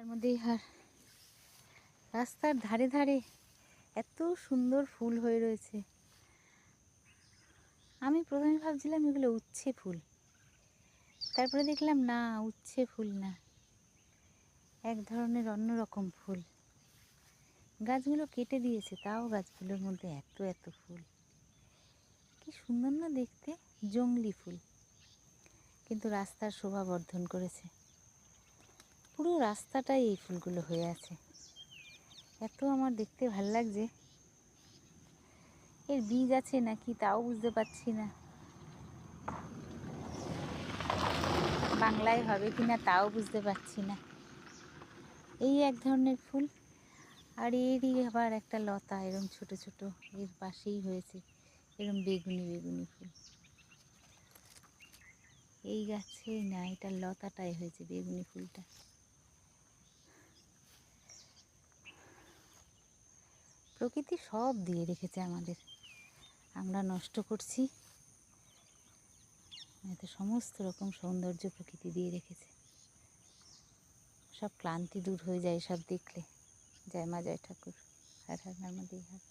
মধ্যেই হার রাস্তার ধারে ধারে এত সুন্দর ফুল হয়ে রয়েছে। আমি প্রথমে ভাবছিলাম এগুলো উচ্ছে ফুল, তারপরে দেখলাম না, উচ্ছে ফুল না, এক ধরনের অন্যরকম ফুল। গাছগুলো কেটে দিয়েছে, তাও গাছগুলোর মধ্যে এত এত ফুল। কি সুন্দর না দেখতে, জংলি ফুল, কিন্তু রাস্তার শোভা বর্ধন করেছে। পুরো রাস্তাটাই এই ফুলগুলো হয়ে আছে। এত আমার দেখতে ভাল লাগছে। এর বীজ আছে নাকি তাও বুঝতে পারছি না, বাংলায় হবে কিনা তাও বুঝতে পারছি না। এই এক ধরনের ফুল, আর এরই আবার একটা লতা এরম ছোট ছোট এর পাশেই হয়েছে এরম বেগুনি বেগুনি ফুল। এই গাছে না, এটার লতাটাই হয়েছে বেগুনি ফুলটা। প্রকৃতি সব দিয়ে রেখেছে আমাদের, আমরা নষ্ট করছি। এত সমস্ত রকম সৌন্দর্য প্রকৃতি দিয়ে রেখেছে। সব ক্লান্তি দূর হয়ে যায় সব দেখলে। জয় মা, জয় ঠাকুর, হর হর নর্মদে হর।